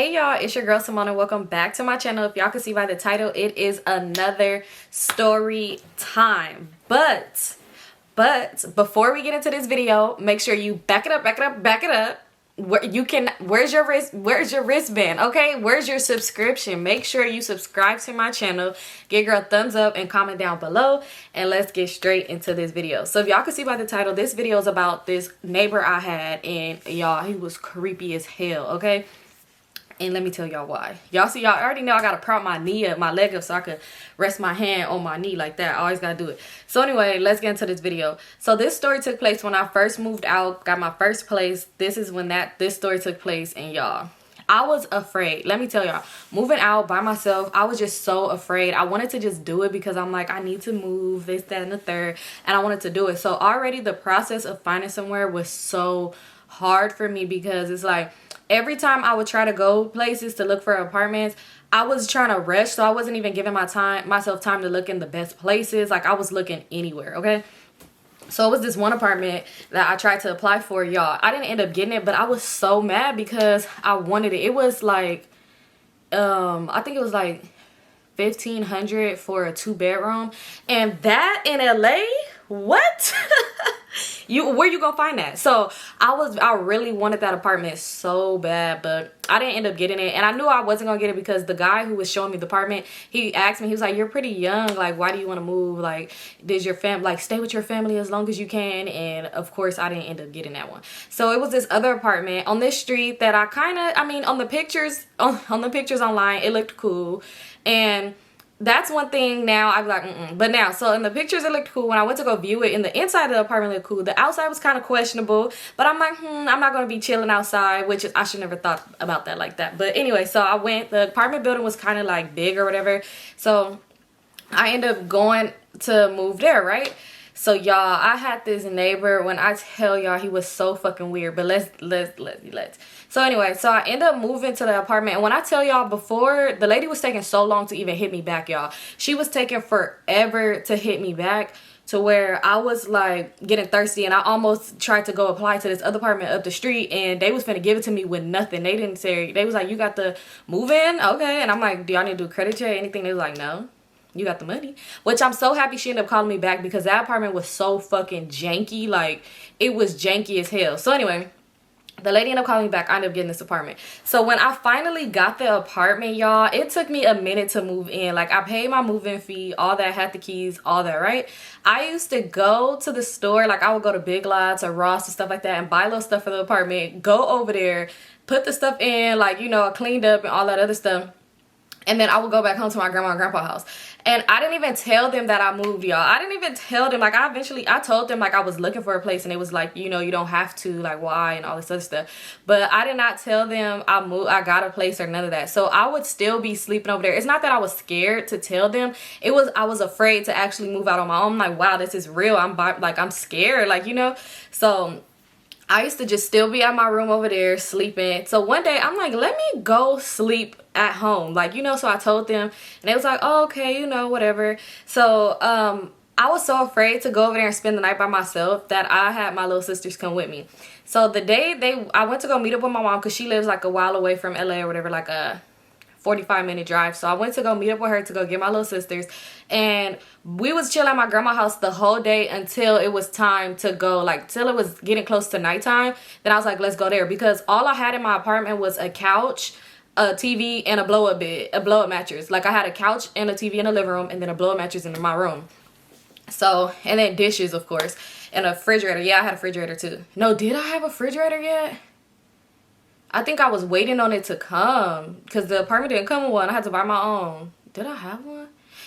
Hey y'all, it's your girl Symone and welcome back to my channel. If y'all can see by the title, it is another story time. But before we get into this video, make sure you back it up. Where's your wristband? Okay, where's your subscription? Make sure you subscribe to my channel, give girl a thumbs up and comment down below, and let's get straight into this video. So if y'all can see by the title, this video is about this neighbor I had, and y'all, he was creepy as hell. Okay, and let me tell y'all why. Y'all see, y'all already know I gotta prop my knee up, my leg up, so I could rest my hand on my knee like that. I always gotta do it. So anyway, let's get into this video. So this story took place when I first moved out, got my first place. This is when this story took place, and y'all, I was afraid. Let me tell y'all, moving out by myself, I was just so afraid. I wanted to just do it because I'm like, I need to move, this, that, and the third, and I wanted to do it. So already the process of finding somewhere was so hard for me because it's like, every time I would try to go places to look for apartments, I was trying to rush, so I wasn't even giving myself time to look in the best places. Like, I was looking anywhere, okay? So it was this one apartment that I tried to apply for, y'all. I didn't end up getting it, but I was so mad because I wanted it. It was like, I think it was like $1,500 for a 2-bedroom, and that in LA, what? Where you gonna find that? So I really wanted that apartment so bad, but I didn't end up getting it. And I knew I wasn't gonna get it because the guy who was showing me the apartment, he asked me, he was like, you're pretty young, like, why do you want to move? Like, does your family, like, stay with your family as long as you can? And of course I didn't end up getting that one. So it was this other apartment on this street that I mean, on the pictures online, it looked cool. And that's one thing now I'm like, But now, so in the pictures it looked cool. When I went to go view it, in the inside of the apartment looked cool. The outside was kind of questionable, but I'm like, I'm not going to be chilling outside, which I should never thought about that like that. But anyway, so I went, the apartment building was kind of like big or whatever. So I ended up going to move there, right? So y'all, I had this neighbor, when I tell y'all, he was so fucking weird, but let's. So anyway, so I ended up moving to the apartment, and when I tell y'all, before, the lady was taking so long to even hit me back, y'all. She was taking forever to hit me back, to where I was like getting thirsty, and I almost tried to go apply to this other apartment up the street, and they was finna give it to me with nothing. They didn't say, they was like, you got the move in? Okay. And I'm like, do y'all need to do a credit check, anything? They was like, no. You got the money. Which I'm so happy she ended up calling me back because that apartment was so fucking janky. Like, it was janky as hell. So anyway, the lady ended up calling me back. I ended up getting this apartment. So when I finally got the apartment, y'all, it took me a minute to move in. Like, I paid my move-in fee, all that, had the keys, all that, right? I used to go to the store, like I would go to Big Lots or Ross and stuff like that and buy little stuff for the apartment, go over there, put the stuff in, like, you know, cleaned up and all that other stuff. And then I would go back home to my grandma and grandpa's house. And I didn't even tell them that I moved, y'all. I didn't even tell them. Like, I told them, like, I was looking for a place. And it was like, you know, you don't have to, like, why, and all this other stuff. But I did not tell them I got a place or none of that. So I would still be sleeping over there. It's not that I was scared to tell them. I was afraid to actually move out on my own. I'm like, wow, this is real. I'm scared, like, you know. So I used to just still be at my room over there sleeping. So one day I'm like, let me go sleep at home, like, you know. So I told them, and they was like, oh, okay, you know, whatever. So I was so afraid to go over there and spend the night by myself that I had my little sisters come with me. So the day I went to go meet up with my mom, because she lives like a while away from LA or whatever, like a 45-minute drive. So I went to go meet up with her to go get my little sisters, and we was chilling at my grandma's house the whole day until it was time to go, like till it was getting close to nighttime. Then I was like, let's go there, because all I had in my apartment was a couch, a TV, and a blow-up mattress. Like, I had a couch and a TV in the living room, and then a blow-up mattress in my room. So, and then dishes, of course, and a refrigerator. Yeah, I had a refrigerator too. No, did I have a refrigerator yet? I think I was waiting on it to come, because the apartment didn't come with one. I had to buy my own. Did I have one?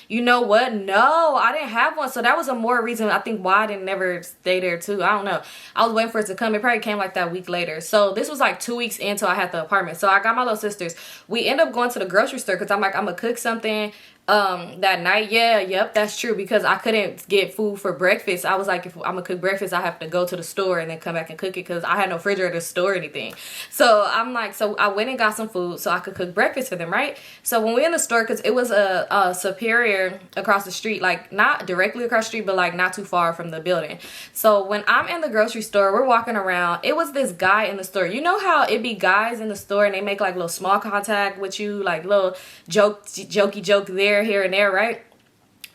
You know what? No, I didn't have one. So that was a more reason, I think, why I didn't never stay there too. I don't know. I was waiting for it to come. It probably came like that week later. So this was like 2 weeks until I had the apartment. So I got my little sisters. We end up going to the grocery store because I'm like, I'm going to cook something. that night. Yeah, yep, that's true, because I couldn't get food for breakfast. I was like, if I'm gonna cook breakfast, I have to go to the store and then come back and cook it, because I had no refrigerator to store anything. So I'm like, so I went and got some food so I could cook breakfast for them, right? So when we in the store, because it was a Superior across the street, like not directly across the street, but like not too far from the building. So when I'm in the grocery store, we're walking around, it was this guy in the store. You know how it be guys in the store and they make like little small contact with you, like little jokey joke there, here and there, right?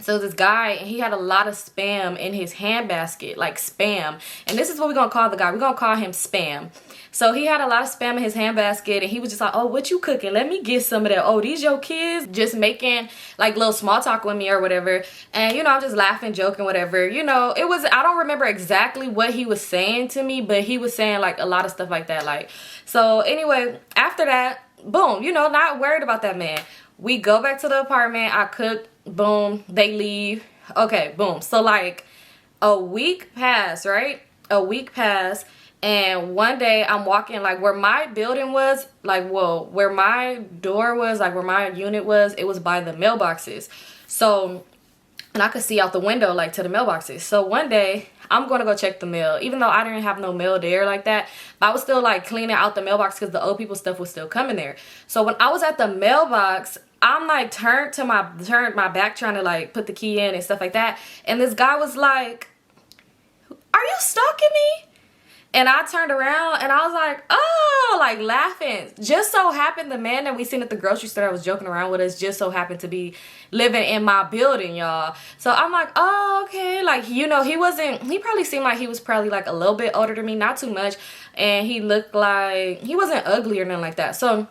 So this guy, he had a lot of spam in his handbasket, like spam. And this is what we're gonna call the guy. We're gonna call him Spam. So he had a lot of spam in his handbasket, and he was just like, oh, what you cooking? Let me get some of that. Oh, these your kids? Just making like little small talk with me or whatever. And you know, I'm just laughing, joking, whatever. You know, it was, I don't remember exactly what he was saying to me, but he was saying like a lot of stuff like that. Like, so anyway, after that, boom, you know, not worried about that man. We go back to the apartment, I cook, boom, they leave. Okay, boom. So like a week passed, right? A week passed, and one day I'm walking like where my building was, like, whoa, where my door was, like where my unit was, it was by the mailboxes. So, and I could see out the window like to the mailboxes. So one day I'm gonna go check the mail, even though I didn't have no mail there like that, but I was still like cleaning out the mailbox because the old people stuff was still coming there. So when I was at the mailbox, I'm like turned my back trying to like put the key in and stuff like that, and this guy was like, are you stalking me? And I turned around and I was like, oh, like laughing. Just so happened the man that we seen at the grocery store that was joking around with us just so happened to be living in my building, y'all. So I'm like, oh, okay. Like, you know, he probably seemed like he was probably like a little bit older than me, not too much. And he looked like, he wasn't ugly or nothing like that. So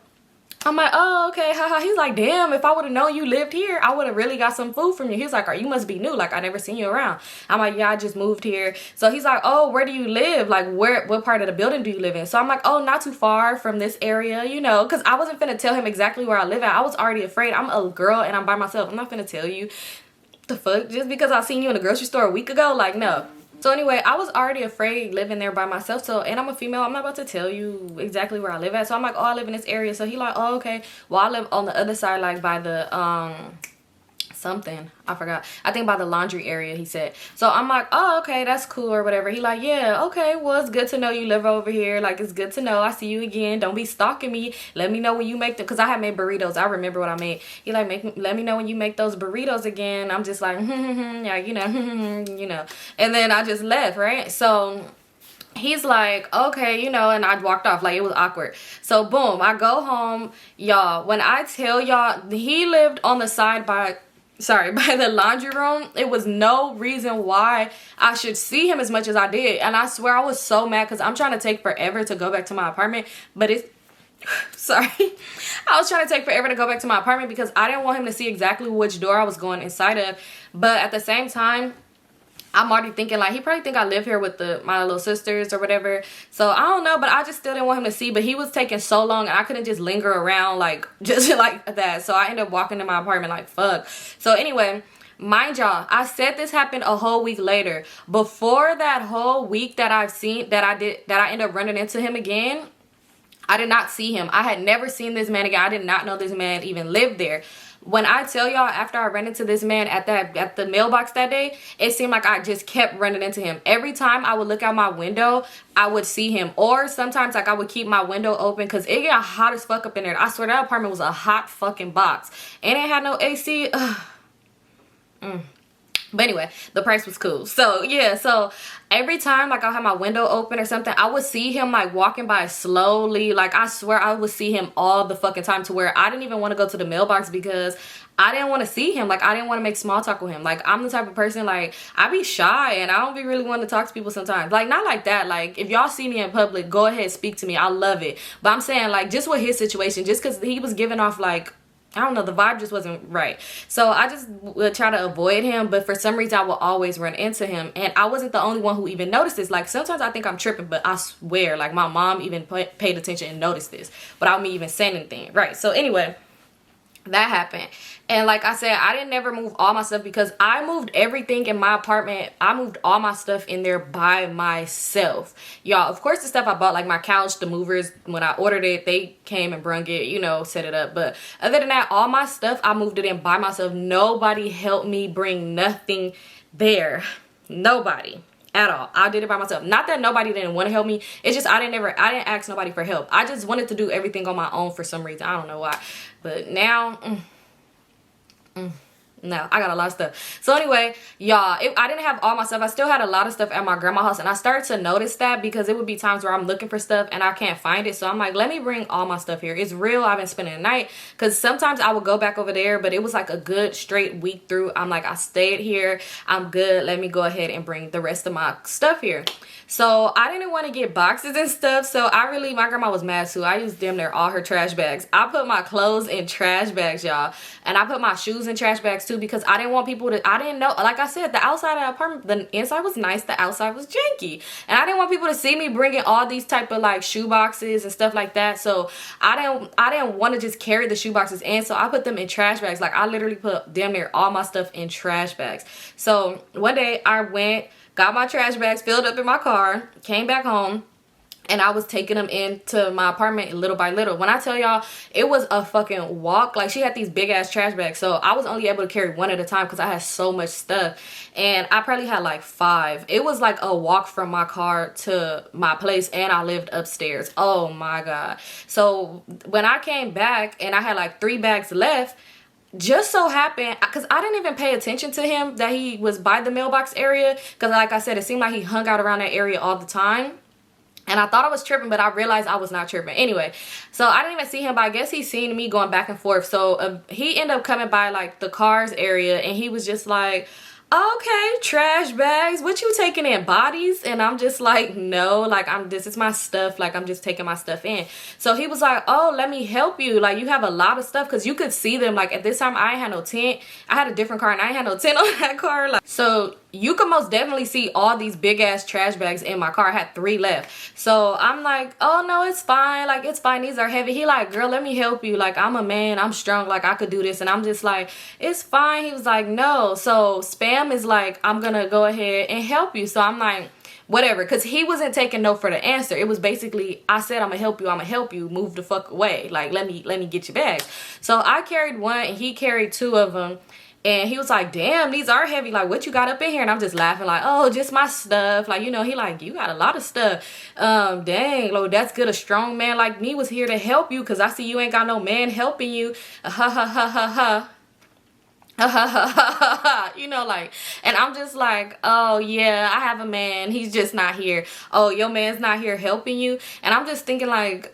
I'm like, oh, okay, haha. He's like, damn, if I would have known you lived here, I would have really got some food from you. He's like, oh, you must be new. Like, I never seen you around. I'm like, yeah, I just moved here. So he's like, oh, where do you live? Like, what part of the building do you live in? So I'm like, oh, not too far from this area, you know, because I wasn't finna tell him exactly where I live at. I was already afraid. I'm a girl and I'm by myself. I'm not finna tell you the fuck just because I seen you in the grocery store a week ago. Like, no. So anyway, I was already afraid living there by myself. So, and I'm a female. I'm not about to tell you exactly where I live at. So I'm like, oh, I live in this area. So he like, oh, okay. Well, I live on the other side, like by the, something. I forgot. I think by the laundry area, he said. So I'm like, oh, okay, that's cool or whatever. He like, yeah, okay, well, it's good to know you live over here. Like, it's good to know. I see you again. Don't be stalking me. Let me know when you make them. Because I had made burritos. I remember what I made. He like, let me know when you make those burritos again. I'm just like, yeah, you know, you know. And then I just left, right? So he's like, okay, you know, and I walked off. Like, it was awkward. So boom, I go home, y'all. When I tell y'all, he lived on the side by the laundry room. It was no reason why I should see him as much as I did. And I swear I was so mad because I'm trying to take forever to go back to my apartment. But it's, sorry. I was trying to take forever to go back to my apartment because I didn't want him to see exactly which door I was going inside of. But at the same time, I'm already thinking like he probably think I live here with my little sisters or whatever. So I don't know, but I just still didn't want him to see. But he was taking so long and I couldn't just linger around like just like that. So I ended up walking to my apartment like fuck. So anyway, mind y'all, I said this happened a whole week later. Before that whole week that I ended up running into him again, I did not see him. I had never seen this man again. I did not know this man even lived there. When I tell y'all, after I ran into this man at the mailbox that day, it seemed like I just kept running into him. Every time I would look out my window, I would see him. Or sometimes like I would keep my window open because it got hot as fuck up in there. I swear that apartment was a hot fucking box. And it had no AC. But anyway, the price was cool. So yeah, so every time like I'll have my window open or something, I would see him like walking by slowly. Like I swear I would see him all the fucking time to where I didn't even want to go to the mailbox because I didn't want to see him. Like I didn't want to make small talk with him. Like I'm the type of person like I be shy and I don't be really wanting to talk to people sometimes. Like not like that. Like if y'all see me in public, go ahead, speak to me. I love it. But I'm saying like just with his situation, just because he was giving off like, I don't know, the vibe just wasn't right. So I just would try to avoid him, but for some reason I will always run into him. And I wasn't the only one who even noticed this. Like sometimes I think I'm tripping, but I swear like my mom even paid attention and noticed this without me even saying anything. Right. So anyway, that happened. And like I said, I didn't never move all my stuff because I moved everything in my apartment. I moved all my stuff in there by myself, y'all. Of course, the stuff I bought, like my couch, the movers, when I ordered it, they came and brung it, you know, set it up. But other than that, all my stuff, I moved it in by myself. Nobody helped me bring nothing there. Nobody at all. I did it by myself. Not that nobody didn't want to help me. It's just I didn't ask nobody for help. I just wanted to do everything on my own for some reason. I don't know why. But now, no, I got a lot of stuff. So anyway, y'all, I didn't have all my stuff. I still had a lot of stuff at my grandma's house, and I started to notice that because it would be times where I'm looking for stuff and I can't find it. So I'm like, let me bring all my stuff here. It's real. I've been spending the night because sometimes I would go back over there, but it was like a good straight week through. I'm like, I stayed here. I'm good. Let me go ahead and bring the rest of my stuff here. So I didn't want to get boxes and stuff. So my grandma was mad too. I used damn near all her trash bags. I put my clothes in trash bags, y'all. And I put my shoes in trash bags too because I didn't want people to, I didn't know, like I said, the outside of the apartment, the inside was nice, the outside was janky. And I didn't want people to see me bringing all these type of like shoe boxes and stuff like that. So I didn't want to just carry the shoe boxes in. So I put them in trash bags. Like I literally put damn near all my stuff in trash bags. So one day I went, got my trash bags filled up in my car, came back home, and I was taking them into my apartment little by little. When I tell y'all, it was a fucking walk. Like, she had these big ass trash bags, so I was only able to carry one at a time because I had so much stuff. And I probably had like 5. It was like a walk from my car to my place, and I lived upstairs. Oh my God. So when I came back and I had like 3 bags left, just so happened, because I didn't even pay attention to him, that he was by the mailbox area, because like I said, it seemed like he hung out around that area all the time. And I thought I was tripping, but I realized I was not tripping. Anyway, so I didn't even see him, but I guess he's seen me going back and forth. So he ended up coming by like the cars area, and he was just like, okay, trash bags, what you taking in, bodies? And I'm just like, no, like this is my stuff, like I'm just taking my stuff in. So he was like, oh, let me help you, like you have a lot of stuff, because you could see them. Like at this time I ain't had no tent, I had a different car and I ain't had no tent on that car, like, so you could most definitely see all these big ass trash bags in my car. I had 3 left. So I'm like, oh no, it's fine, like it's fine, these are heavy. He like, girl, let me help you, like I'm a man, I'm strong, like I could do this. And I'm just like, it's fine. He was like, no. So Spam is like, I'm gonna go ahead and help you. So I'm like, whatever, because he wasn't taking no for the answer. It was basically, I said, I'm gonna help you, move the fuck away, like let me get your bags. So I carried 1 and he carried 2 of them. And he was like, damn, these are heavy. Like, what you got up in here? And I'm just laughing like, oh, just my stuff. Like, you know, he like, you got a lot of stuff. Dang, Lord, that's good. A strong man like me was here to help you, because I see you ain't got no man helping you. Ha, ha, ha, ha, ha. You know, like, and I'm just like, oh yeah, I have a man. He's just not here. Oh, your man's not here helping you. And I'm just thinking like,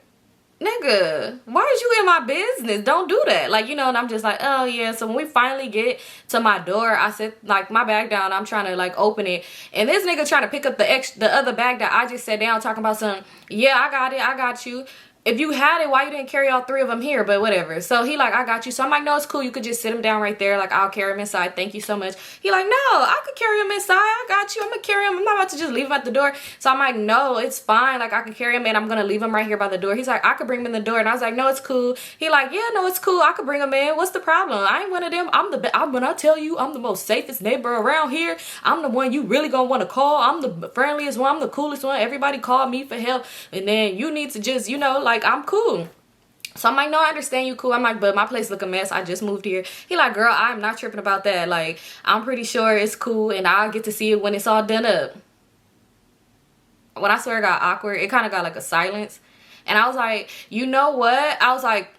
nigga, why is you in my business? Don't do that. Like, you know, and I'm just like, oh yeah. So when we finally get to my door, I set like my bag down, I'm trying to like open it, and this nigga trying to pick up the other bag that I just set down, talking about some, yeah, I got it, I got you. If you had it, why you didn't carry all 3 of them here? But whatever. So he like, I got you. So I'm like, no, it's cool. You could just sit him down right there. Like, I'll carry him inside. Thank you so much. He like, no, I could carry him inside. I got you. I'm going to carry him. I'm not about to just leave him at the door. So I'm like, no, it's fine. Like, I could carry him and I'm going to leave him right here by the door. He's like, I could bring him in the door. And I was like, no, it's cool. He like, yeah, no, it's cool. I could bring him in. What's the problem? I ain't one of them. When I tell you I'm the most safest neighbor around here, I'm the one you really going to want to call. I'm the friendliest one. I'm the coolest one. Everybody call me for help. And then you need to just, you know, like, I'm cool. So I'm like, no, I understand, you cool. I'm like, but my place look a mess. I just moved here. He like, girl, I'm not tripping about that. Like, I'm pretty sure it's cool and I'll get to see it when it's all done up. When I swear it got awkward, it kind of got like a silence. And I was like, you know what? I was like,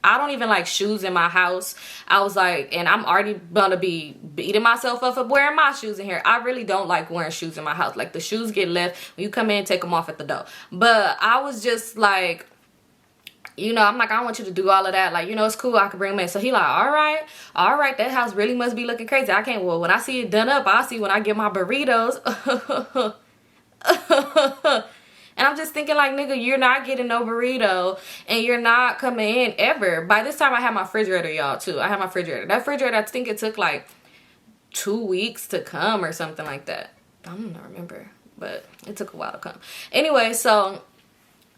I don't even like shoes in my house. I was like, and I'm already gonna be beating myself up for wearing my shoes in here. I really don't like wearing shoes in my house. Like, the shoes get left. When you come in, take them off at the door. But I was just like, you know, I'm like, I don't want you to do all of that. Like, you know, it's cool. I can bring him in. So he like, all right. That house really must be looking crazy. I can't, well, when I see it done up, I'll see when I get my burritos. And I'm just thinking like, nigga, you're not getting no burrito and you're not coming in ever. By this time I had my refrigerator, y'all, too. I had my refrigerator. That refrigerator, I think it took like 2 weeks to come or something like that. I don't remember, but it took a while to come. Anyway, so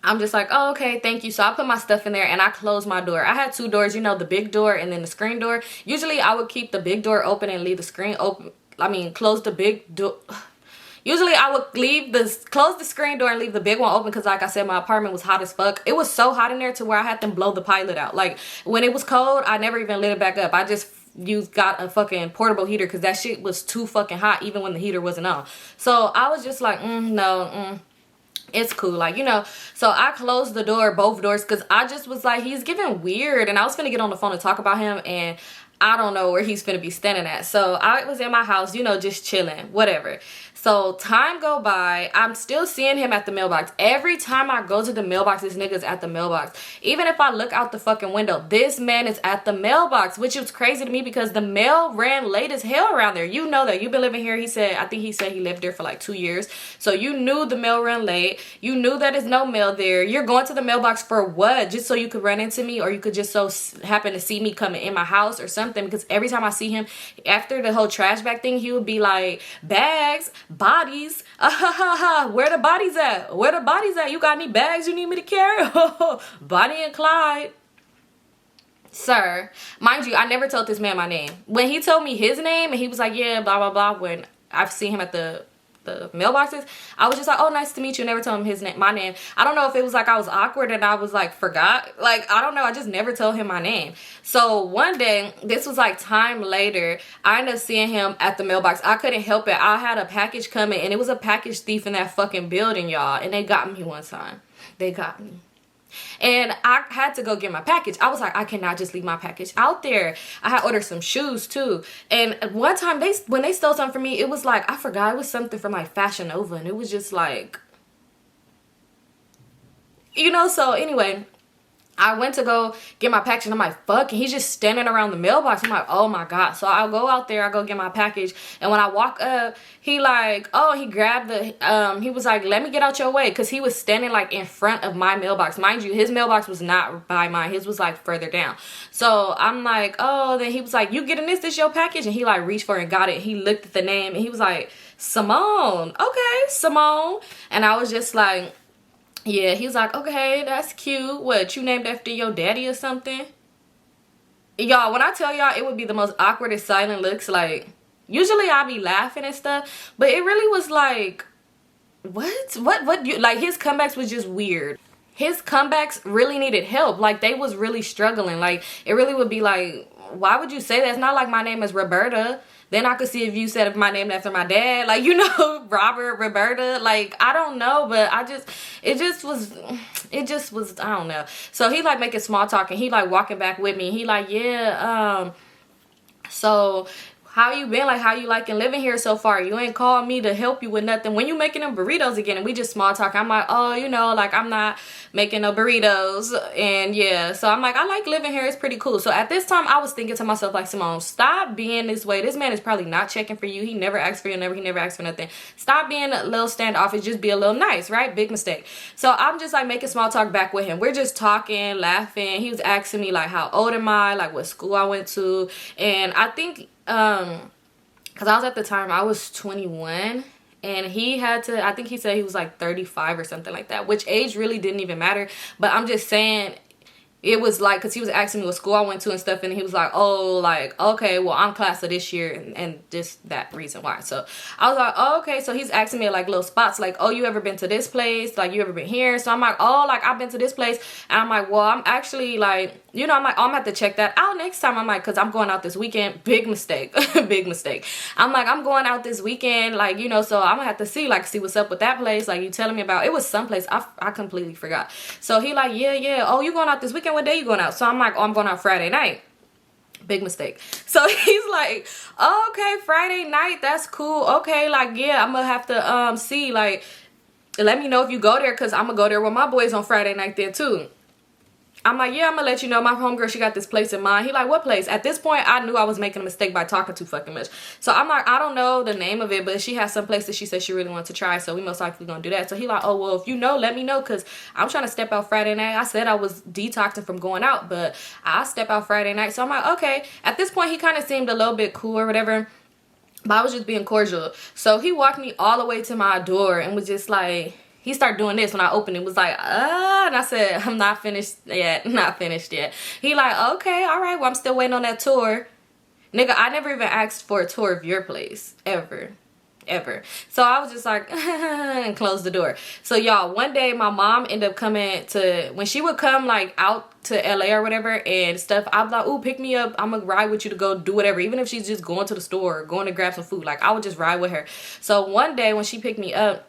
I'm just like, oh, okay, thank you. So I put my stuff in there and I closed my door. I had two doors, you know, the big door and then the screen door. Usually I would keep the big door open and leave the screen open. I mean, close the big door. Usually I would close the screen door and leave the big one open because, like I said, my apartment was hot as fuck. It was so hot in there to where I had them blow the pilot out. Like, when it was cold, I never even lit it back up. I just got a fucking portable heater because that shit was too fucking hot even when the heater wasn't on. So I was just like, no, it's cool, like, you know. So I closed the door, both doors, because I just was like, he's giving weird, and I was finna get on the phone and talk about him, and I don't know where he's finna be standing at. So I was in my house, you know, just chilling, whatever. So time go by, I'm still seeing him at the mailbox. Every time I go to the mailbox, this nigga's at the mailbox. Even if I look out the fucking window, this man is at the mailbox, which is crazy to me because the mail ran late as hell around there. You know that. You've been living here. He said, I think he said he lived there for like 2 years. So you knew the mail ran late. You knew that there's no mail there. You're going to the mailbox for what? Just so you could run into me, or you could just so happen to see me coming in my house or something? Because every time I see him, after the whole trash bag thing, he would be like, bags, bodies, where the bodies at? Where the bodies at? You got any bags you need me to carry? Bonnie and Clyde. Sir, mind you, I never told this man my name. When he told me his name and he was like, yeah, blah, blah, blah, when I've seen him at the mailboxes, I was just like, oh, nice to meet you. Never told him his name, my name. I don't know if it was like I was awkward and I was like forgot, like I don't know, I just never told him my name. So one day, this was like time later, I ended up seeing him at the mailbox. I couldn't help it. I had a package coming and it was a package thief in that fucking building, y'all, and they got me one time. They got me. And I had to go get my package. I was like, I cannot just leave my package out there. I had ordered some shoes too. And one time when they stole something from me, it was like, I forgot, it was something from like Fashion Nova. And it was just like, you know, so anyway, I went to go get my package and I'm like, fuck, and he's just standing around the mailbox. I'm like, oh my God. So I'll go out there, I go get my package. And when I walk up, he like, oh, he grabbed the, he was like, let me get out your way. Cause he was standing like in front of my mailbox. Mind you, his mailbox was not by mine. His was like further down. So I'm like, oh, then he was like, you getting this your package? And he like reached for it and got it. He looked at the name and he was like, Symone. Okay, Symone. And I was just like, yeah, he was like, okay, that's cute. What, you named after your daddy or something? Y'all, when I tell y'all, it would be the most awkward and silent looks. Like, usually I'll be laughing and stuff, but it really was like, what? Like, his comebacks was just weird. His comebacks really needed help. Like, they was really struggling. Like, it really would be like, why would you say that? It's not like my name is Roberta. Then I could see if you said if my name after my dad, like, you know, Robert, Roberta, like, I don't know, but it just was, I don't know. So he like making small talk and he like walking back with me. He like, yeah, so how you been? Like, how you liking living here so far? You ain't called me to help you with nothing. When you making them burritos again? And we just small talk. I'm like, oh, you know, like, I'm not making no burritos. And yeah, so I'm like, I like living here. It's pretty cool. So at this time, I was thinking to myself, like, Symone, stop being this way. This man is probably not checking for you. He never asked for your number. He never asked for nothing. Stop being a little standoffish. Just be a little nice, right? Big mistake. So I'm just like making small talk back with him. We're just talking, laughing. He was asking me like, how old am I? Like, what school I went to. And I think, because I was at the time, I was 21. And he had to, I think he said he was like 35 or something like that. Which age really didn't even matter. But I'm just saying, it was like, because he was asking me what school I went to and stuff, and he was like, oh, like, okay, well, I'm class of this year, and just that reason why. So I was like, oh, okay. So he's asking me like little spots, like, oh, you ever been to this place? Like, you ever been here? So I'm like, oh, like, I've been to this place. And I'm like, well, I'm actually like, you know, I'm like, oh, I'm gonna have to check that out next time. I'm like, because I'm going out this weekend. Big mistake. Big mistake. I'm like, I'm going out this weekend, like, you know, so I'm gonna have to see what's up with that place. Like, you telling me about, it was someplace I completely forgot. So he like, yeah, oh, you going out this weekend? What day you going out? So I'm like, oh, I'm going out Friday night. Big mistake. So he's like, oh, okay, Friday night, that's cool. Okay, like, yeah, I'm gonna have to see, like, let me know if you go there, because I'm gonna go there with my boys on Friday night there too. I'm like, yeah, I'm gonna let you know. My homegirl, she got this place in mind. He like, what place? At this point, I knew I was making a mistake by talking too fucking much. So I'm like, I don't know the name of it, but she has some place that she said she really wanted to try, so we most likely gonna do that. So he like, oh, well, if you know, let me know, because I'm trying to step out Friday night. I said I was detoxing from going out, but I'll step out Friday night. So I'm like, okay. At this point, he kind of seemed a little bit cool or whatever, but I was just being cordial. So he walked me all the way to my door and was just like, he started doing this when I opened it. Was like, and I said, I'm not finished yet. Not finished yet. He like, okay, all right. Well, I'm still waiting on that tour. Nigga, I never even asked for a tour of your place. Ever. So I was just like, and closed the door. So y'all, one day my mom ended up coming to, when she would come like out to LA or whatever and stuff, I'd be like, ooh, pick me up. I'm gonna ride with you to go do whatever. Even if she's just going to the store or going to grab some food, like I would just ride with her. So one day when she picked me up,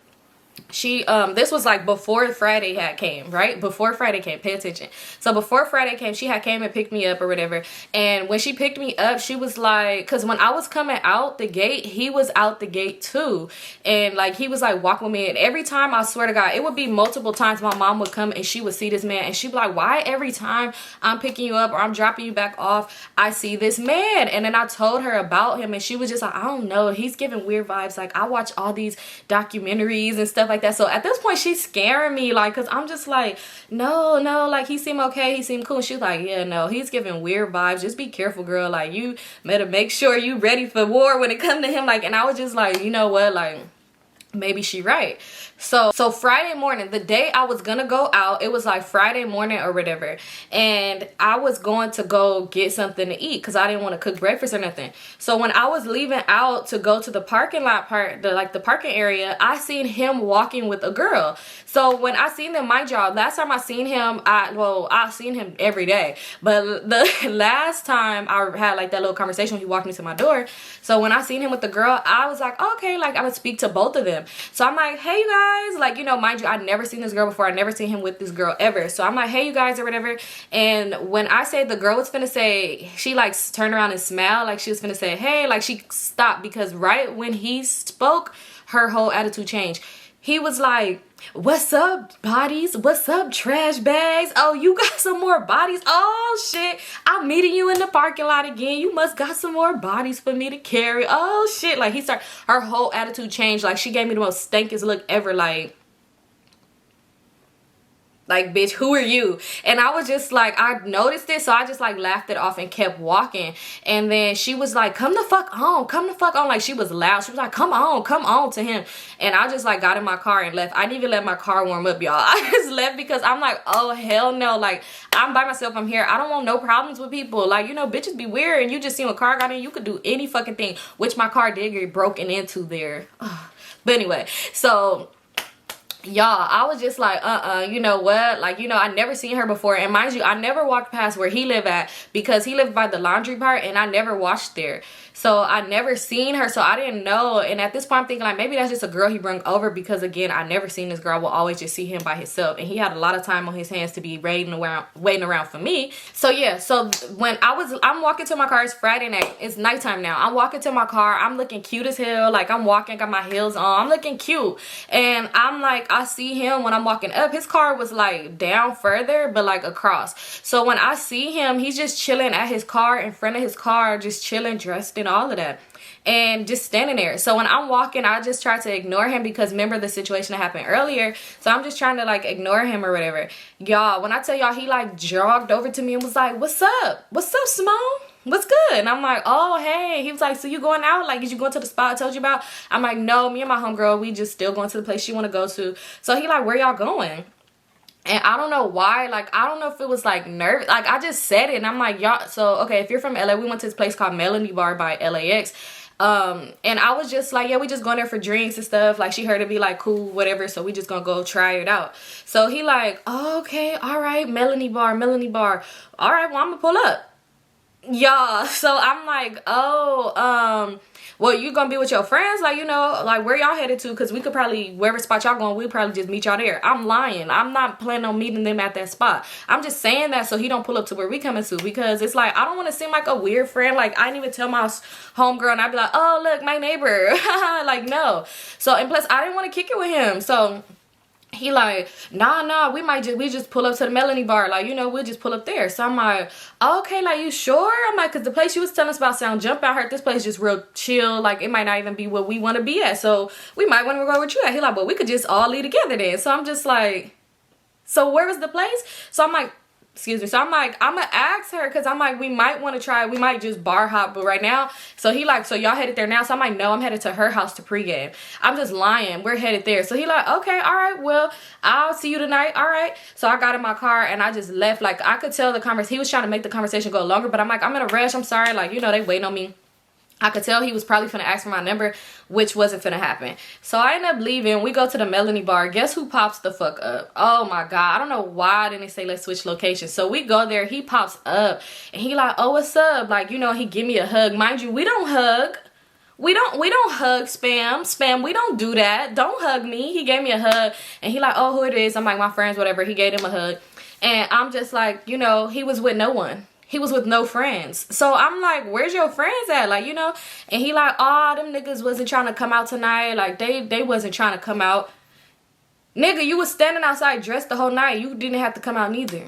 she this was like before Friday had came, right? Before Friday came, pay attention. So before Friday came, she had came and picked me up or whatever. And when she picked me up, she was like, because when I was coming out the gate, he was out the gate too. And like he was like walking with me, and every time, I swear to God, it would be multiple times my mom would come and she would see this man, and she'd be like, why every time I'm picking you up or I'm dropping you back off, I see this man? And then I told her about him, and she was just like, I don't know, he's giving weird vibes. Like I watch all these documentaries and stuff like that. So at this point she's scaring me, like, because I'm just like, no, like he seemed okay, he seemed cool. And she's like, yeah, no, he's giving weird vibes, just be careful, girl, like you better make sure you ready for war when it comes to him. Like, and I was just like, you know what, like maybe she right. So Friday morning, the day I was gonna go out, it was like Friday morning or whatever, and I was going to go get something to eat because I didn't want to cook breakfast or nothing. So when I was leaving out to go to the parking lot part, the parking area, I seen him walking with a girl. So when I seen them, my job, last time I seen him, I seen him every day, but the last time I had like that little conversation, he walked me to my door. So when I seen him with the girl, I was like, okay, like I would speak to both of them. So I'm like, hey you guys, like, you know, mind you, I'd never seen this girl before. I never seen him with this girl ever. So I'm like, hey you guys or whatever. And when I say the girl was finna say, she like turned around and smiled like she was finna say hey, like she stopped, because right when he spoke, her whole attitude changed. He was like, what's up, bodies? What's up, trash bags? Oh, you got some more bodies? Oh, shit. I'm meeting you in the parking lot again. You must got some more bodies for me to carry. Oh, shit. Like, her whole attitude changed. Like, she gave me the most stankiest look ever. Like, bitch, who are you? And I was just like, I noticed it, so I just like laughed it off and kept walking. And then she was like, come the fuck on, come the fuck on. Like, she was loud. She was like, come on to him. And I just like got in my car and left. I didn't even let my car warm up, y'all. I just left because I'm like, oh hell no. Like, I'm by myself, I'm here. I don't want no problems with people. Like, you know, bitches be weird, and you just seen a car got in, you could do any fucking thing, which my car did get broken into there. But anyway, so y'all, I was just like, you know what, like, you know, I never seen her before. And mind you, I never walked past where he lived at, because he lived by the laundry part, and I never washed there. So I never seen her, so I didn't know. And at this point I'm thinking like, maybe that's just a girl he brung over, because again, I never seen this girl. I will always just see him by himself, and he had a lot of time on his hands to be waiting around for me. So yeah, so when I'm walking to my car, it's Friday night, it's nighttime now, I'm walking to my car, I'm looking cute as hell, like I'm walking, got my heels on, I'm looking cute, and I'm like, I see him when I'm walking up. His car was like down further, but like across. So when I see him, he's just chilling at his car, in front of his car, just chilling, dressed and all of that, and just standing there. So when I'm walking, I just try to ignore him, because remember the situation that happened earlier. So I'm just trying to like ignore him or whatever. Y'all, when I tell y'all, he like jogged over to me and was like, what's up Symone, what's good? And I'm like, oh hey. He was like, so you going out? Like, is you going to the spot I told you about? I'm like, no, me and my homegirl, we just still going to the place she want to go to. So he like, where y'all going? And I don't know why, like, I don't know if it was like nervous, like I just said it, and I'm like, y'all, so okay, if you're from LA, we went to this place called Melanie Bar by LAX. And I was just like, yeah, we just going there for drinks and stuff. Like, she heard it be like cool, whatever, so we just gonna go try it out. So he like, oh, okay, all right, Melanie Bar, all right, well, I'm gonna pull up, y'all. So I'm like, oh, well, you gonna be with your friends, like, you know, like where y'all headed to, because we could probably, wherever spot y'all going, we'll probably just meet y'all there. I'm lying. I'm not planning on meeting them at that spot. I'm just saying that so he don't pull up to where we coming to, because it's like, I don't want to seem like a weird friend. Like, I didn't even tell my homegirl, and I'd be like, oh look, my neighbor. Like, no. So, and plus I didn't want to kick it with him. So he like, nah, we just pull up to the Melanie Bar, like, you know, we'll just pull up there. So I'm like, okay, like, you sure? I'm like, because the place you was telling us about sound jump, I heard this place just real chill, like it might not even be what we want to be at, so we might want to go with you at. He like, well, we could just all leave together then. So I'm just like, so where is the place? So I'm like, Excuse me. So I'm like, I'm gonna ask her, because I'm like, we might want to try, we might just bar hop, but right now. So he like, so y'all headed there now? So I'm like, no, I'm headed to her house to pregame. I'm just lying, we're headed there. So he like, okay, all right, well, I'll see you tonight. All right. So I got in my car and I just left. Like, I could tell the conversation, he was trying to make the conversation go longer, but I'm like, I'm in a rush, I'm sorry, like, you know, they waiting on me. I could tell he was probably finna ask for my number, which wasn't finna happen. So I ended up leaving. We go to the Melanie bar. Guess who pops the fuck up? Oh my God. I don't know why didn't they say let's switch locations. So we go there. He pops up and he like, oh, what's up? Like, you know, he give me a hug. Mind you, we don't hug. We don't hug, Spam. We don't do that. Don't hug me. He gave me a hug and he like, oh, who it is? I'm like, my friends, whatever. He gave him a hug. And I'm just like, you know, he was with no one. He was with no friends. So I'm like, where's your friends at? Like, you know, and he like, oh, them niggas wasn't trying to come out tonight. Like, they wasn't trying to come out. Nigga, you was standing outside dressed the whole night. You didn't have to come out neither.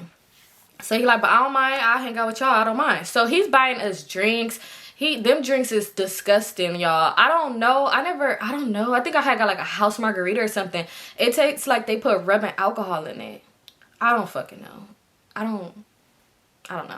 So he like, but I don't mind. I'll hang out with y'all. I don't mind. So he's buying us drinks. Them drinks is disgusting, y'all. I don't know. I don't know. I think I had got like a house margarita or something. It tastes like they put rubbing alcohol in it. I don't fucking know. I don't know.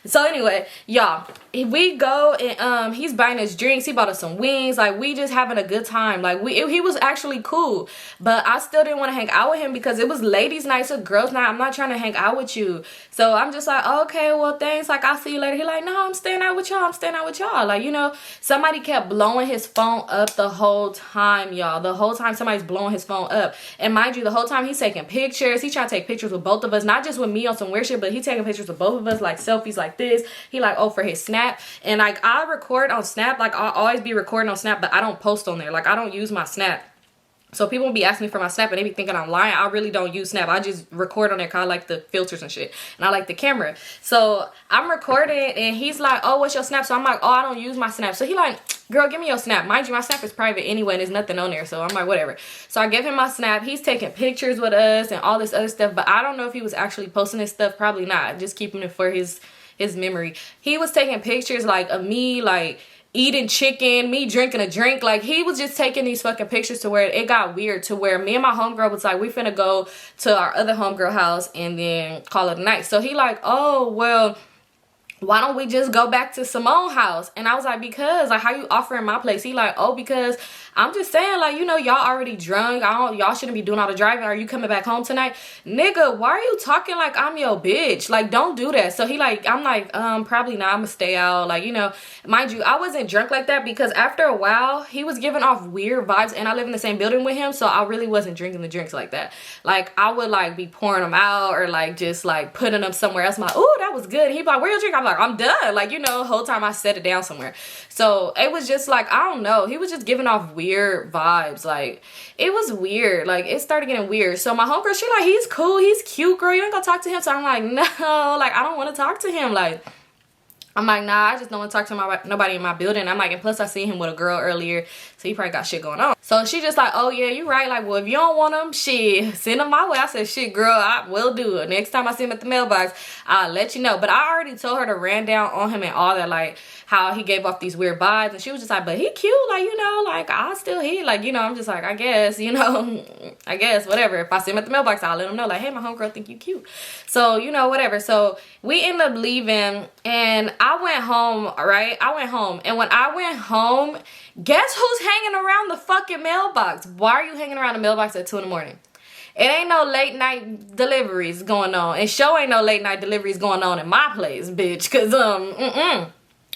So anyway, y'all, we go and he's buying us drinks. He bought us some wings. Like, we just having a good time. Like, he was actually cool, but I still didn't want to hang out with him because it was ladies night, so girls night. I'm not trying to hang out with you. So I'm just like, okay, well, thanks. Like, I'll see you later. He like, no, I'm staying out with y'all. I'm staying out with y'all. Like, you know, somebody kept blowing his phone up the whole time, y'all. The whole time somebody's blowing his phone up. And mind you, the whole time he's taking pictures. He trying to take pictures with both of us, not just with me on some weird shit, but he's taking pictures with both of us, like selfies like this. He like, oh, for his Snap. And like, I record on Snap. Like, I'll always be recording on Snap, but I don't post on there. Like, I don't use my Snap. So people will be asking me for my Snap and they be thinking I'm lying. I really don't use Snap. I just record on there because I like the filters and shit. And I like the camera. So I'm recording and he's like, oh, what's your Snap? So I'm like, oh, I don't use my Snap. So he like, girl, give me your Snap. Mind you, my Snap is private anyway and there's nothing on there. So I'm like, whatever. So I give him my Snap. He's taking pictures with us and all this other stuff. But I don't know if he was actually posting this stuff. Probably not. Just keeping it for his memory. He was taking pictures like of me, like eating chicken, me drinking a drink. Like, he was just taking these fucking pictures to where it got weird, to where me and my homegirl was like, we finna go to our other homegirl house and then call it a night. So he like, oh, well, why don't we just go back to Symone house? And I was like, because, like, how you offering my place? He like, oh, because I'm just saying, like, you know, y'all already drunk. Y'all shouldn't be doing all the driving. Are you coming back home tonight? Nigga, why are you talking like I'm your bitch? Like, don't do that. So he like, I'm like, probably not. I'm gonna stay out. Like, you know, mind you, I wasn't drunk like that because after a while, he was giving off weird vibes and I live in the same building with him. So I really wasn't drinking the drinks like that. Like, I would like be pouring them out or like just like putting them somewhere else. I'm like, ooh, that was good. He'd be like, where your drink? I'm like, I'm done. Like, you know, the whole time I set it down somewhere. So it was just like, I don't know. He was just giving off weird vibes. Like, it was weird. Like, it started getting weird. So my homegirl, she like, he's cool, he's cute, girl, you ain't gonna talk to him. So I'm like, no, like, I don't want to talk to him. Like, I'm like, nah, I just don't want to talk to nobody in my building. I'm like, and plus I seen him with a girl earlier, so he probably got shit going on. So she just like, oh yeah, you right. Like, well, if you don't want him, shit, send him my way. I said, shit, girl, I will do it. Next time I see him at the mailbox, I'll let you know. But I already told her to ran down on him and all that, like how he gave off these weird vibes. And she was just like, but he cute, like, you know, like, I still hit, like, you know. I'm just like, I guess, you know, I guess, whatever. If I see him at the mailbox, I'll let him know, like, hey, my homegirl think you cute. So, you know, whatever. So we ended up leaving and I went home, right? I went home. And when I went home, guess who's hanging around the fucking mailbox? Why are you hanging around the mailbox at 2 in the morning? It ain't no late night deliveries going on. And sure ain't no late night deliveries going on in my place, bitch. Cause,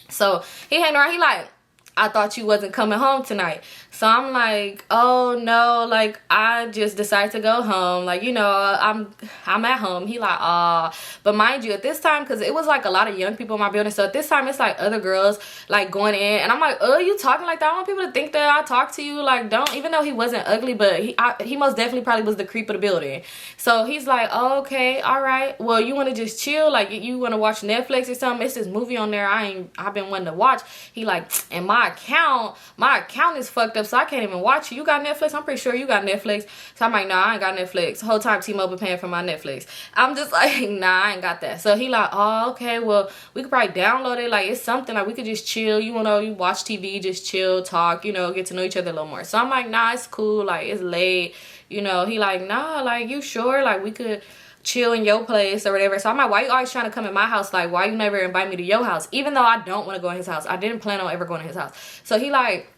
So he hanging around, he like, I thought you wasn't coming home tonight. So I'm like, oh no, like, I just decided to go home. Like, you know, I'm at home. He like, ah. But mind you, at this time, because it was like a lot of young people in my building. So at this time, it's like other girls like going in. And I'm like, oh, you talking like that? I want people to think that I talk to you. Like, don't, even though he wasn't ugly, but he most definitely probably was the creep of the building. So he's like, oh, okay, all right. Well, you want to just chill? Like, you want to watch Netflix or something? It's this movie on there I've been wanting to watch. He like, and my account is fucked up, so I can't even watch it. You got Netflix? I'm pretty sure you got Netflix. So I'm like, nah, I ain't got Netflix. The whole time T-Mobile paying for my Netflix. I'm just like, nah, I ain't got that. So he like, oh, okay, well, we could probably download it. Like, it's something like we could just chill. You know, you watch TV, just chill, talk, you know, get to know each other a little more. So I'm like, nah, it's cool. Like, it's late. You know, he like, nah, like, you sure? Like, we could chill in your place or whatever. So I'm like, why you always trying to come in my house? Like, why you never invite me to your house? Even though I don't want to go in his house. I didn't plan on ever going to his house. So he like,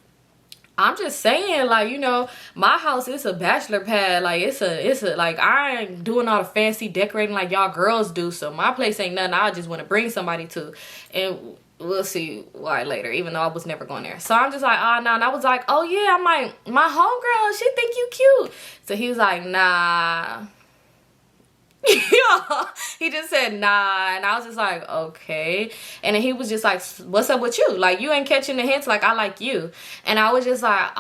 I'm just saying, like, you know, my house is a bachelor pad. Like, it's a, like, I ain't doing all the fancy decorating like y'all girls do. So my place ain't nothing I just want to bring somebody to. And we'll see why later, even though I was never going there. So I'm just like, oh, no. And I was like, oh, yeah. I'm like, my homegirl, she think you cute. So he was like, nah. He just said nah, and I was just like, okay. And then he was just like, what's up with you? Like, you ain't catching the hints, like I like you. And I was just like,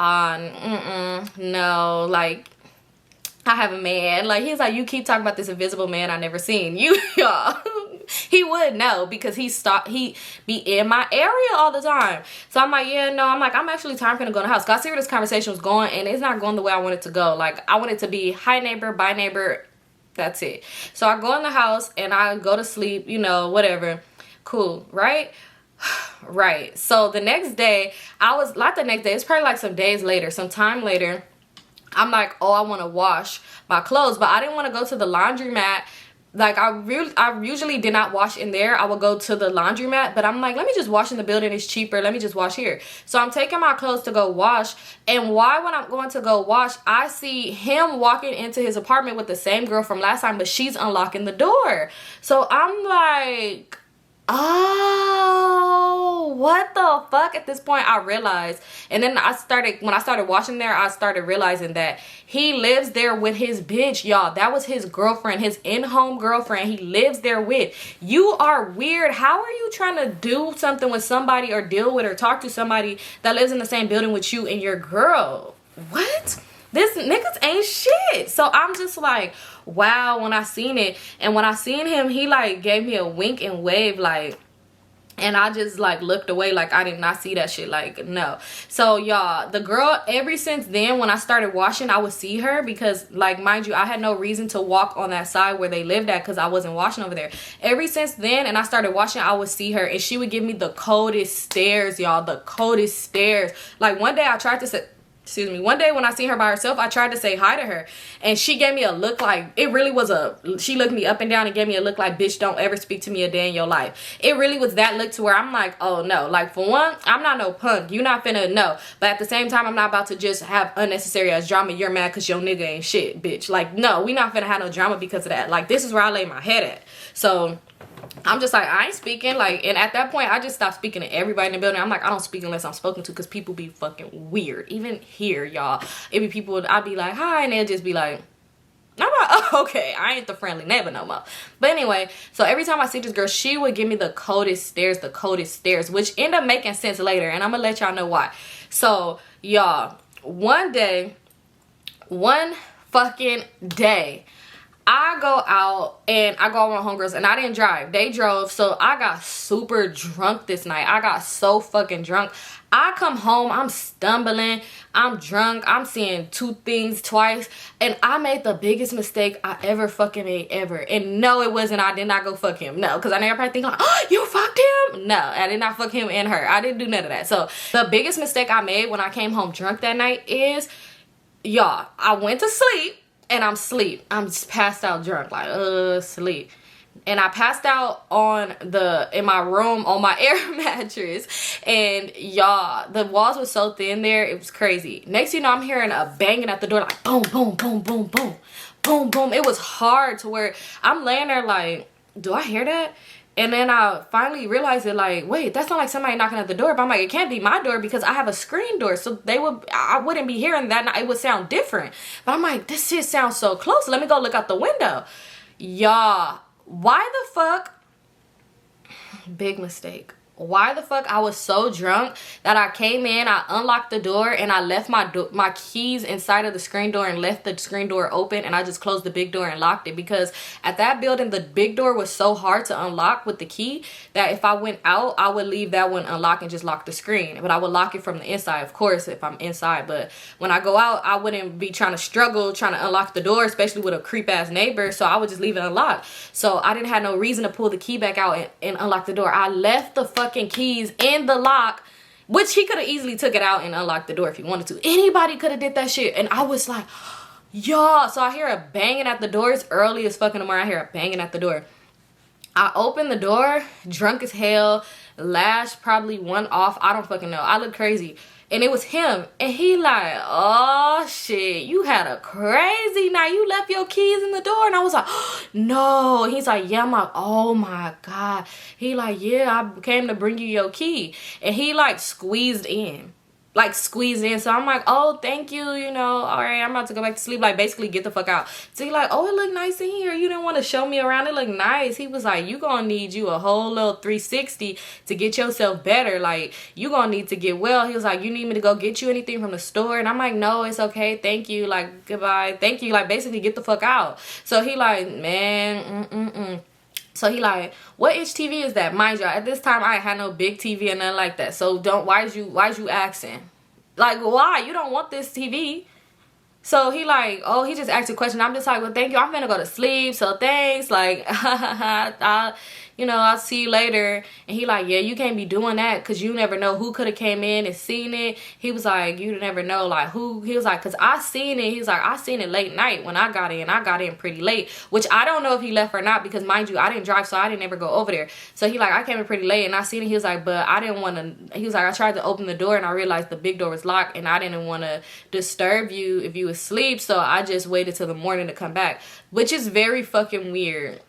no, like I have a man. Like, he's like, you keep talking about this invisible man I never seen. Y'all. He would know because he be in my area all the time. So I'm like, yeah, no, I'm like, I'm actually time for to go in the house. Cause I see where this conversation was going, and it's not going the way I want it to go. Like, I want it to be hi neighbor, bye neighbor. That's it. So I go in the house and I go to sleep, you know, whatever. Cool, right? Right. So the next day, not the next day, it's probably like some days later, some time later, I'm like, oh, I want to wash my clothes, but I didn't want to go to the laundromat. Like, I usually did not wash in there. I would go to the laundromat, but I'm like, let me just wash in the building. It's cheaper. Let me just wash here. So I'm taking my clothes to go wash. And why, when I'm going to go wash, I see him walking into his apartment with the same girl from last time, but she's unlocking the door. So I'm like, oh, what the fuck? At this point, I realized. And then when I started washing there, I started realizing that he lives there with his bitch, y'all. That was his girlfriend, his in-home girlfriend. He lives there with. You are weird. How are you trying to do something with somebody or deal with or talk to somebody that lives in the same building with you and your girl? What? This niggas ain't shit. So I'm just like, wow, when I seen it. And when I seen him, he like gave me a wink and wave, like, and I just like looked away like I did not see that shit. Like, no. So y'all, the girl, ever since then, when I started washing, I would see her because, like, mind you, I had no reason to walk on that side where they lived at because I wasn't washing over there. Ever since then, and I started washing, I would see her and she would give me the coldest stares, y'all. The coldest stares. Like, one day I tried to say, one day when I seen her by herself, I tried to say hi to her and she gave me a look like, it really was she looked me up and down and gave me a look like, bitch, don't ever speak to me a day in your life. It really was that look to where I'm like, oh no. Like, for one, I'm not no punk. You not finna know. But at the same time, I'm not about to just have unnecessary ass drama. You're mad because your nigga ain't shit, bitch. Like, no, we not finna have no drama because of that. Like, this is where I lay my head at. So I'm just like, I ain't speaking. Like, and at that point, I just stopped speaking to everybody in the building. I'm like, I don't speak unless I'm spoken to because people be fucking weird. Even here, y'all. It be people, I'd be like, hi, and they'll just be like, I'm like, oh, okay, I ain't the friendly neighbor no more. But anyway, so every time I see this girl, she would give me the coldest stares, which end up making sense later. And I'm going to let y'all know why. So, y'all, one fucking day, I go out and I go with my homegirls and I didn't drive. They drove. So I got super drunk this night. I got so fucking drunk. I come home, I'm stumbling, I'm drunk, I'm seeing two things twice, and I made the biggest mistake I ever fucking made ever. And no, it wasn't, I did not go fuck him. No, because I never probably think like, oh, you fucked him? No, I did not fuck him and her. I didn't do none of that. So the biggest mistake I made when I came home drunk that night is, y'all, I went to sleep and I'm asleep. I'm just passed out drunk, like, sleep. And I passed out in my room on my air mattress. And y'all, the walls were so thin there, it was crazy. Next thing you know, I'm hearing a banging at the door, like boom, boom, boom, boom, boom, boom, boom. It was hard to where I'm laying there like, do I hear that? And then I finally realized it, like, wait, that's not like somebody knocking at the door. But I'm like, it can't be my door because I have a screen door. So I wouldn't be hearing that. It would sound different. But I'm like, this shit sounds so close. Let me go look out the window. Y'all, why the fuck? Big mistake. Why the fuck I was so drunk that I came in, I unlocked the door, and I left my keys inside of the screen door and left the screen door open, and I just closed the big door and locked it because at that building, the big door was so hard to unlock with the key that if I went out, I would leave that one unlocked and just lock the screen. But I would lock it from the inside, of course, if I'm inside. But when I go out, I wouldn't be trying to unlock the door, especially with a creep-ass neighbor, so I would just leave it unlocked. So I didn't have no reason to pull the key back out and unlock the door. I left the fucking keys in the lock, which he could have easily took it out and unlocked the door if he wanted to. Anybody could have did that shit. And I was like, Y'all, so I hear a banging at the door. It's early as fuck in the morning. I hear a banging at the door. I open the door, drunk as hell, lash probably one off. I don't fucking know. I look crazy. And it was him. And he like, oh shit, you had a crazy night. You left your keys in the door. And I was like, oh, no. He's like, yeah. I'm like, oh my God. He like, yeah, I came to bring you your key. And he like squeezed in. Like squeezed in. So I'm like, oh, thank you, you know, all right, I'm about to go back to sleep. Like basically get the fuck out. So he like, oh, it look nice in here. You didn't want to show me around. It look nice. He was like, you gonna need you a whole little 360 to get yourself better. Like you gonna need to get well. He was like, you need me to go get you anything from the store? And I'm like, no, it's okay, thank you, like goodbye, thank you, like basically get the fuck out. So he like, man, So he like, what inch TV is that? Mind you, at this time I had no big TV and nothing like that. So why is you asking? Like, why? You don't want this TV. So he like, oh, he just asked a question. I'm just like, well, thank you. I'm gonna go to sleep. So thanks. Like, I'll see you later. And he like, yeah, you can't be doing that because you never know who could have came in and seen it. He was like, you never know, like who. He was like, because I seen it. He's like, I seen it late night when I got in. I got in pretty late, which I don't know if he left or not because mind you, I didn't drive, so I didn't ever go over there. So he like, I came in pretty late and I seen it. He was like, but I didn't want to. He was like, I tried to open the door and I realized the big door was locked and I didn't want to disturb you if you was asleep. So I just waited till the morning to come back, which is very fucking weird.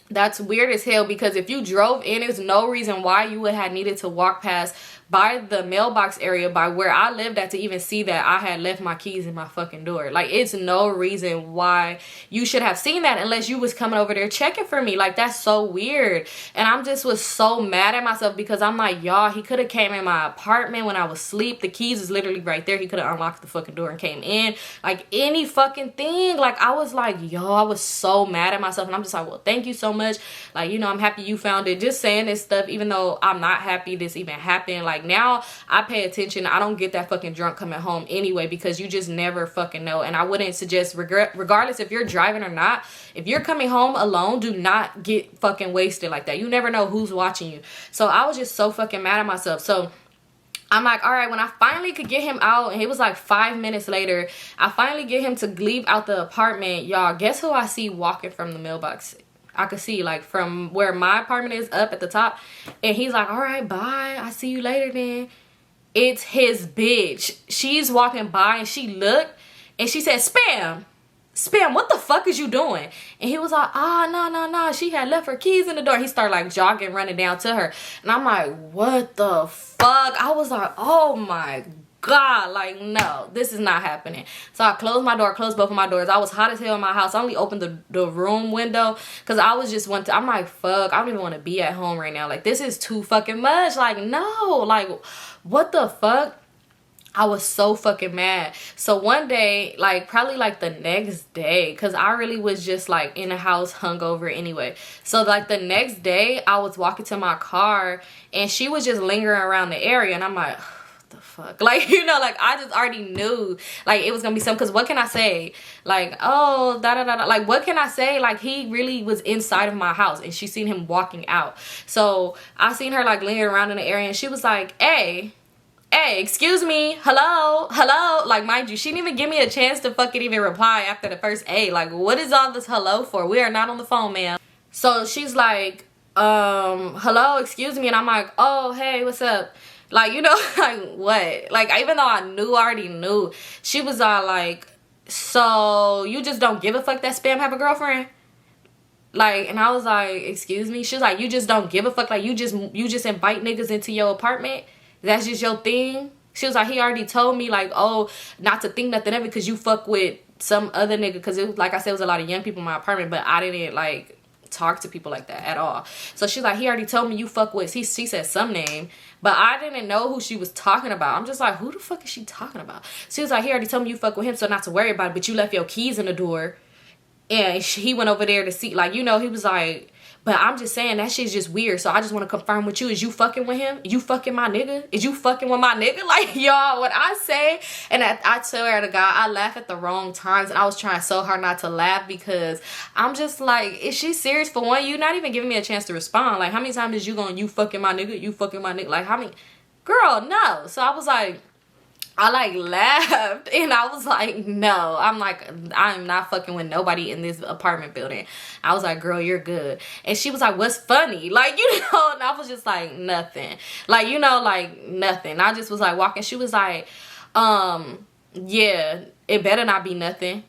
That's weird as hell because if you drove in, there's no reason why you would have needed to walk past by the mailbox area by where I lived at to even see that I had left my keys in my fucking door. Like, it's no reason why you should have seen that unless you was coming over there checking for me. Like, that's so weird. And I'm just was so mad at myself because I'm like, y'all, he could have came in my apartment when I was asleep. The keys is literally right there. He could have unlocked the fucking door and came in. Like, any fucking thing. Like, I was like, yo, I was so mad at myself. And I'm just like, well, thank you so much. Like, you know, I'm happy you found it. Just saying this stuff, even though I'm not happy this even happened. Like, now I pay attention. I don't get that fucking drunk coming home anyway because you just never fucking know. And I wouldn't suggest, regardless if you're driving or not, if you're coming home alone, do not get fucking wasted like that. You never know who's watching you. So I was just so fucking mad at myself. So I'm like, all right, when I finally could get him out, and it was like 5 minutes later, I finally get him to leave out the apartment. Y'all, guess who I see walking from the mailbox? I could see, like, from where my apartment is up at the top. And he's like, all right, bye. I see you later then. It's his bitch. She's walking by and she looked and she said, Spam, what the fuck is you doing? And he was like, no. She had left her keys in the door. He started, like, jogging, running down to her. And I'm like, what the fuck? I was like, oh my God, like, no, this is not happening. So I closed my door, closed both of my doors. I was hot as hell in my house. I only opened the room window because I was just I'm like, fuck, I don't even want to be at home right now. Like, this is too fucking much. Like, no, like, what the fuck? I was so fucking mad. So one day, like, probably like the next day, because I really was just like in the house hungover anyway. So like the next day, I was walking to my car and she was just lingering around the area. And I'm like, the fuck, like, you know, like, I just already knew like it was gonna be something, because what can I say? Like, oh, like, what can I say? Like, he really was inside of my house and she seen him walking out. So I seen her like lingering around in the area and she was like, hey, excuse me, hello, like, mind you, she didn't even give me a chance to fucking even reply after the first A. Like, what is all this hello for? We are not on the phone, ma'am. So she's like, hello, excuse me. And I'm like, oh, hey, what's up? Like, you know, like, what? Like, even though I already knew, she was all like, so you just don't give a fuck that Spam have a girlfriend? Like, and I was like, excuse me? She was like, you just don't give a fuck? Like, you just invite niggas into your apartment? That's just your thing? She was like, he already told me, like, oh, not to think nothing of it because you fuck with some other nigga. Because, it was, like I said, it was a lot of young people in my apartment, but I didn't, like, talk to people like that at all. So she's like, he already told me you fuck with, she said some name, but I didn't know who she was talking about. I'm just like, who the fuck is she talking about? She was like, he already told me you fuck with him, so not to worry about it, but you left your keys in the door. And he went over there to see, like, you know, he was like, but I'm just saying that shit's just weird. So I just want to confirm with you. Is you fucking with him? You fucking my nigga? Is you fucking with my nigga? Like, y'all, what I say, and I swear to God, I laugh at the wrong times. And I was trying so hard not to laugh because I'm just like, is she serious? For one, you not even giving me a chance to respond. Like, how many times is you going, you fucking my nigga? You fucking my nigga? Like, how many? Girl, no. So I was like, I like laughed and I was like, no. I'm like, I'm not fucking with nobody in this apartment building. I was like, girl, you're good. And she was like, what's funny? Like, you know, and I was just like, nothing. Like, you know, like nothing. I just was like walking. She was like, yeah, it better not be nothing.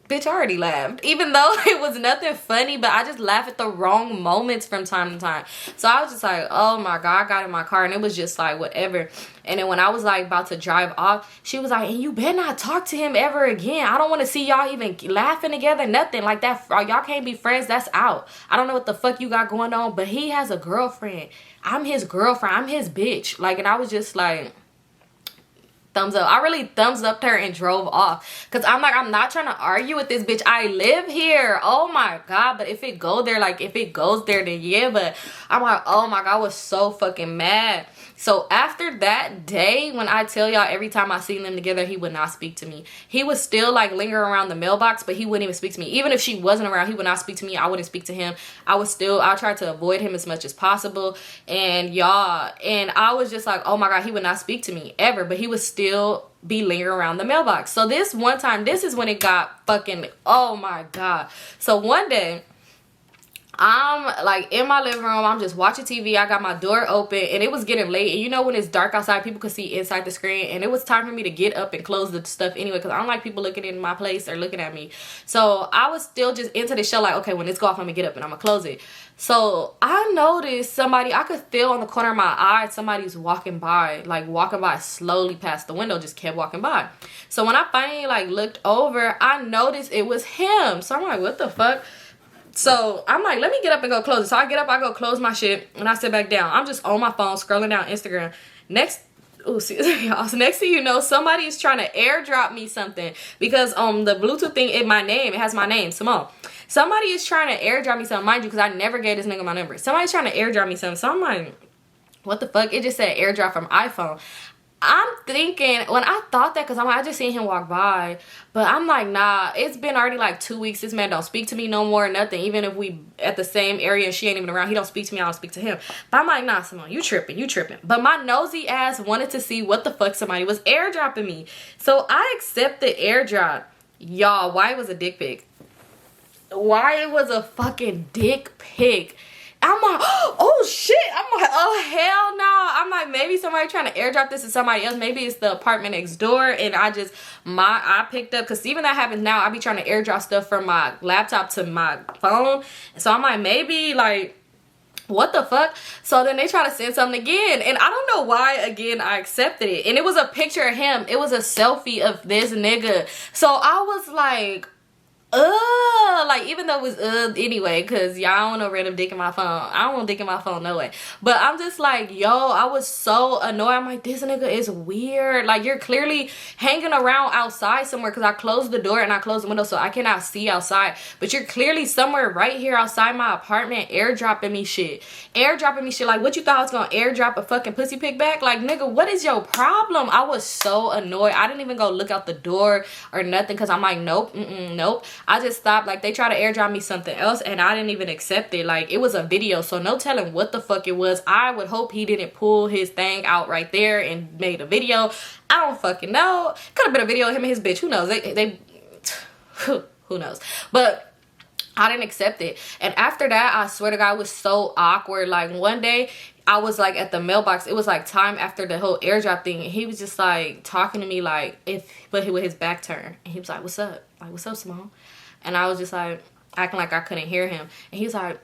Bitch, I already laughed. Even though it was nothing funny, but I just laugh at the wrong moments from time to time. So I was just like, oh my God, I got in my car and it was just like whatever. And then when I was like about to drive off, she was like, and you better not talk to him ever again. I don't want to see y'all even laughing together, nothing like that. Y'all can't be friends. That's out. I don't know what the fuck you got going on, but he has a girlfriend. I'm his girlfriend. I'm his bitch. Like, and I was just like, thumbs up. I really thumbs upped her and drove off. Because I'm like, I'm not trying to argue with this bitch. I live here. Oh my God. But if it goes there, then yeah. But I'm like, oh my God, I was so fucking mad. So after that day, when I tell y'all every time I seen them together, he would not speak to me. He was still like lingering around the mailbox, but he wouldn't even speak to me. Even if she wasn't around, he would not speak to me. I wouldn't speak to him. I tried to avoid him as much as possible. And y'all, and I was just like, oh my God, he would not speak to me ever. But he would still be lingering around the mailbox. So this one time, this is when it got fucking, oh my God. So one day, I'm like in my living room, I'm just watching TV. I got my door open and it was getting late, and you know when it's dark outside, people could see inside the screen, and it was time for me to get up and close the stuff anyway, because I don't like people looking in my place or looking at me. So I was still just into the show, like, okay, when it's go off, I'm gonna get up and I'm gonna close it. So I noticed somebody, I could feel on the corner of my eye, somebody's walking by, like walking by slowly past the window, just kept walking by. So when I finally like looked over, I noticed it was him. So I'm like, what the fuck? So I'm like, let me get up and go close it. So I get up, I go close my shit, and I sit back down. I'm just on my phone scrolling down Instagram. Next thing you know, somebody is trying to airdrop me something, because the Bluetooth thing in my name, it has my name, Symone. Somebody is trying to airdrop me something, mind you, because I never gave this nigga my number. Somebody's trying to airdrop me something. So I'm like, what the fuck? It just said airdrop from iPhone. I'm thinking, when I thought that, because I just seen him walk by, but I'm like, nah, it's been already like 2 weeks. This man don't speak to me no more, nothing. Even if we at the same area and she ain't even around, he don't speak to me, I don't speak to him. But I'm like, nah, Symone, you tripping. But my nosy ass wanted to see what the fuck somebody was airdropping me. So I accepted airdrop. Y'all, why it was a dick pic? Why it was a fucking dick pic? I'm like, oh shit. I'm like, oh hell no. I'm like, maybe somebody trying to airdrop this to somebody else. Maybe it's the apartment next door, and I picked up, because even that happens now. I be trying to airdrop stuff from my laptop to my phone. So I'm like, maybe like, what the fuck? So then they try to send something again, and I don't know why again I accepted it. And it was a picture of him. It was a selfie of this nigga. So I was like, like, even though it was anyway, because y'all don't want no random dick in my phone. I don't want dick in my phone, no way. But I'm just like, yo, I was so annoyed. I'm like, this nigga is weird. Like, you're clearly hanging around outside somewhere, because I closed the door and I closed the window so I cannot see outside. But you're clearly somewhere right here outside my apartment airdropping me shit. Like, what you thought I was gonna airdrop a fucking pussy pic back? Like, nigga, what is your problem? I was so annoyed. I didn't even go look out the door or nothing, because I'm like, nope, nope. I just stopped. Like, they tried to airdrop me something else and I didn't even accept it. Like, it was a video, so no telling what the fuck it was. I would hope he didn't pull his thing out right there and made a video. I don't fucking know. Could have been a video of him and his bitch. Who knows? Who knows? But I didn't accept it. And after that, I swear to God, it was so awkward. Like, one day I was like at the mailbox. It was like time after the whole airdrop thing, and he was just like talking to me, like, but with his back turned, and he was like, what's up? Like, what's up, Symone? And I was just like acting like I couldn't hear him. And he's like,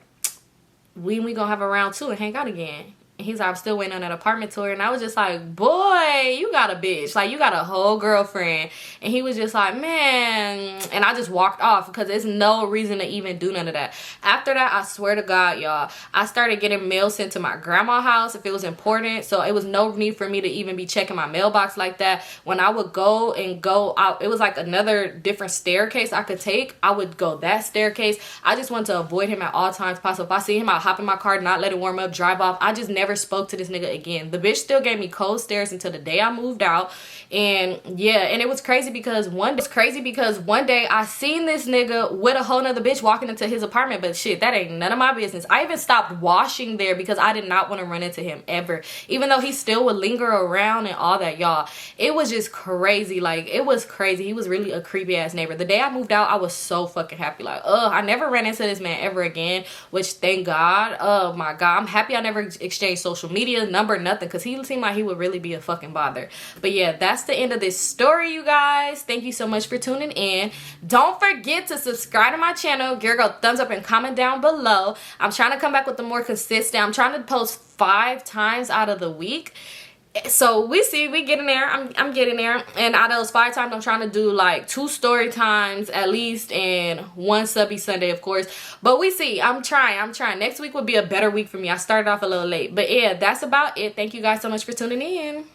when we gonna have a round 2 and hang out again? And he's like, I'm still waiting on that apartment tour. And I was just like, boy, you got a bitch. Like, you got a whole girlfriend. And he was just like, man. And I just walked off, because there's no reason to even do none of that. After that, I swear to God, y'all, I started getting mail sent to my grandma's house if it was important. So it was no need for me to even be checking my mailbox like that. When I would go out, it was like another different staircase I could take. I would go that staircase. I just wanted to avoid him at all times possible. If I see him, I'll hop in my car, not let it warm up, drive off. I just never never spoke to this nigga again. The bitch still gave me cold stares until the day I moved out. And yeah, and it was crazy because one day I seen this nigga with a whole nother bitch walking into his apartment, but shit, that ain't none of my business. I even stopped washing there because I did not want to run into him ever, even though he still would linger around and all that, y'all. It was just crazy. Like, it was crazy. He was really a creepy ass neighbor. The day I moved out, I was so fucking happy. Like, I never ran into this man ever again, which thank God. Oh my God, I'm happy I never exchanged social media number, nothing, because he seemed like he would really be a fucking bother. But yeah, that's the end of this story, you guys. Thank you so much for tuning in. Don't forget to subscribe to my channel. Give a thumbs up and comment down below. I'm trying to come back with the more consistent. I'm trying to post 5 times out of the week. So we see, we getting there. I'm getting there. And out of those 5 times, I'm trying to do like 2 story times at least and 1 subby Sunday, of course. But we see. I'm trying. Next week will be a better week for me. I started off a little late. But yeah, that's about it. Thank you guys so much for tuning in.